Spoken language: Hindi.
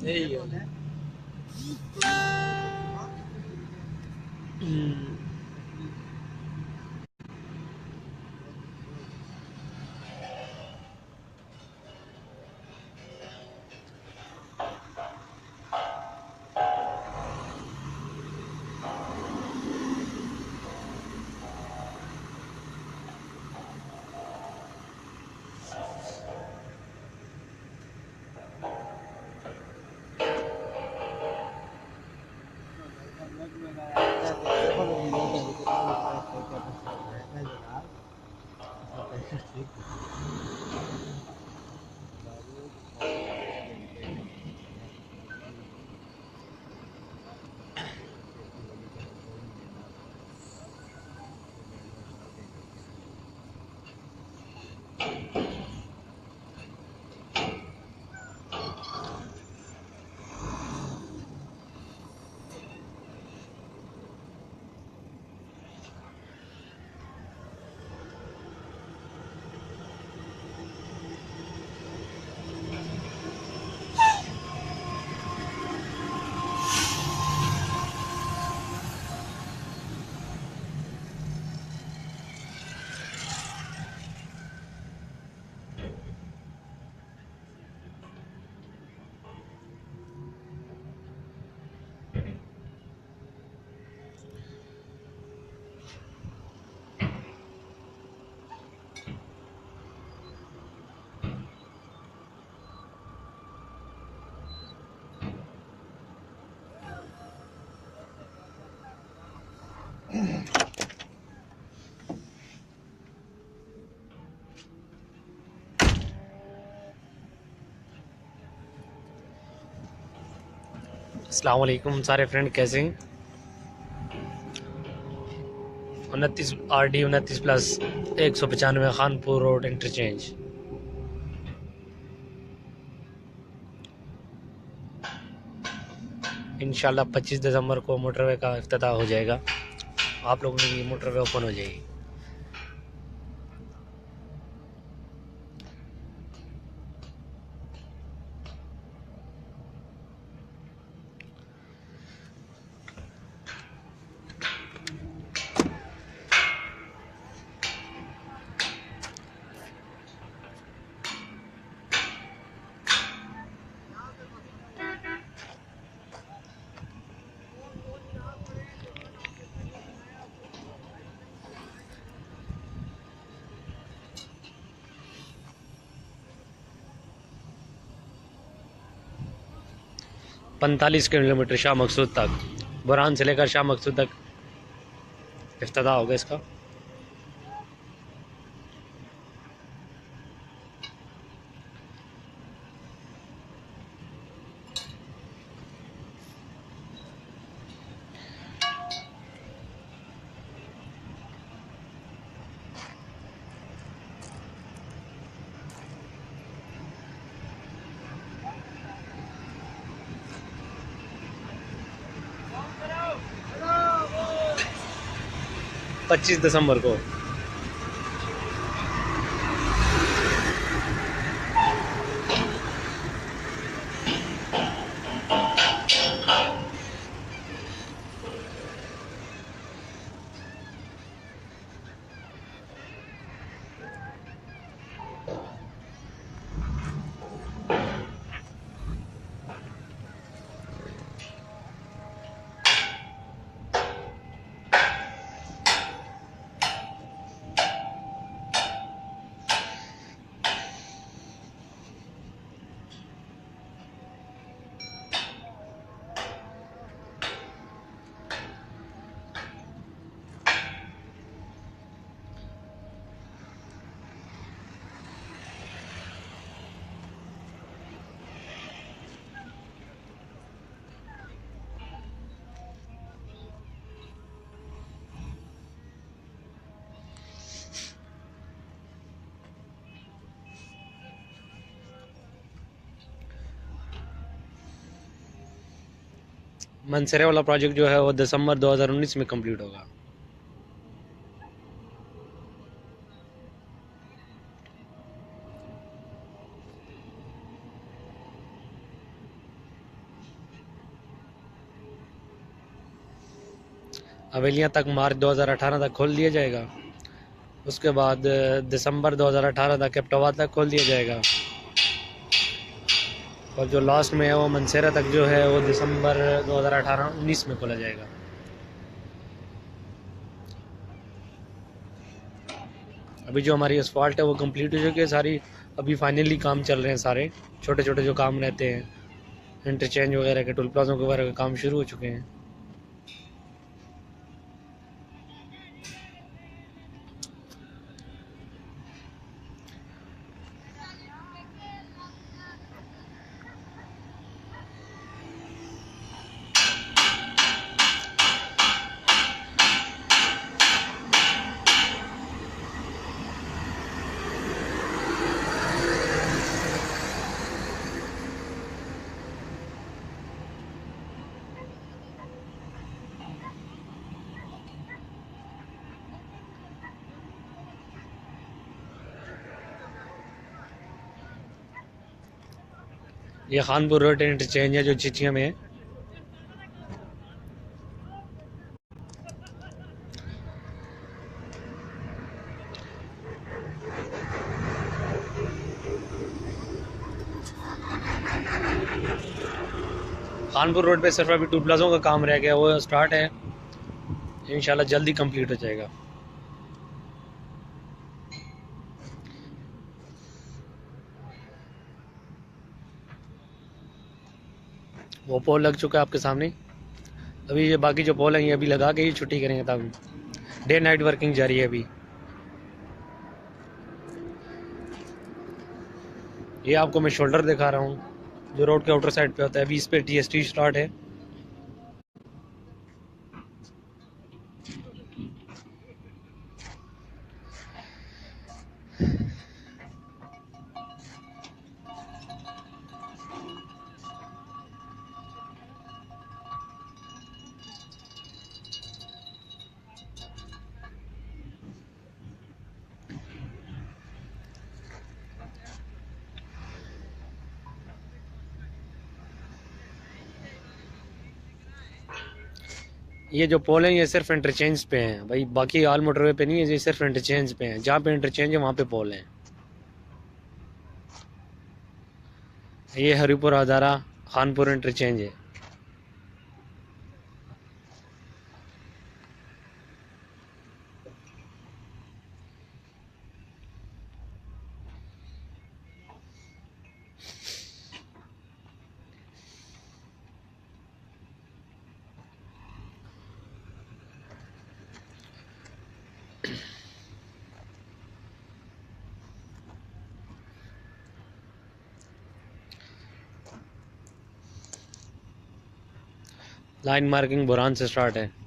यही है। अस्सलाम वालेकुम सारे फ्रेंड, कैसे हैं? 29 RD 29+195 खानपुर रोड इंटरचेंज। इंशाल्लाह 25 दिसंबर को मोटरवे का इफ्तिताह हो जाएगा। आप लोगों की मोटरवे ओपन हो जाएगी। पैंतालीस किलोमीटर शाह मकसूद तक, बुरहान से लेकर शाह मकसूद तक इफ्तिताह होगा इसका। पच्चीस दिसंबर को। मनसरे वाला प्रोजेक्ट जो है वो दिसंबर 2019 में कंप्लीट होगा। हवेलियाँ तक मार्च 2018 तक खोल दिया जाएगा। उसके बाद दिसंबर 2018 तक कैप्टोवा तक खोल दिया जाएगा। और जो लास्ट में है वो मनसेरा तक जो है वो दिसंबर 2018-19 में खोला जाएगा। अभी जो हमारी असफाल्ट है वो कंप्लीट हो चुकी है सारी। अभी फाइनली काम चल रहे हैं सारे, छोटे छोटे जो काम रहते हैं, इंटरचेंज वगैरह के, टोल प्लाजों वगैरह के काम शुरू हो चुके हैं। ये खानपुर रोड इंटरचेंज है जो चिचिया में है। खानपुर रोड पे सिर्फ अभी टोल प्लाजों का काम रह गया, वो स्टार्ट है, इंशाल्लाह जल्दी कंप्लीट हो जाएगा। वो पोल लग चुका है आपके सामने। अभी ये बाकी जो पोल हैं ये अभी लगा के ही छुट्टी करेंगे, तब डे नाइट वर्किंग जारी है अभी। ये आपको मैं शोल्डर दिखा रहा हूँ जो रोड के आउटर साइड पे होता है। अभी इस पे टीएसटी स्टार्ट है। ये जो पोल हैं ये सिर्फ इंटरचेंज पे हैं भाई, बाकी आल मोटरवे पे नहीं है, ये सिर्फ इंटरचेंज पे हैं। जहाँ पे इंटरचेंज है वहाँ पे पोल हैं। ये हरिपुर हजारा खानपुर इंटरचेंज है। लाइन मार्किंग बुरहान से स्टार्ट है।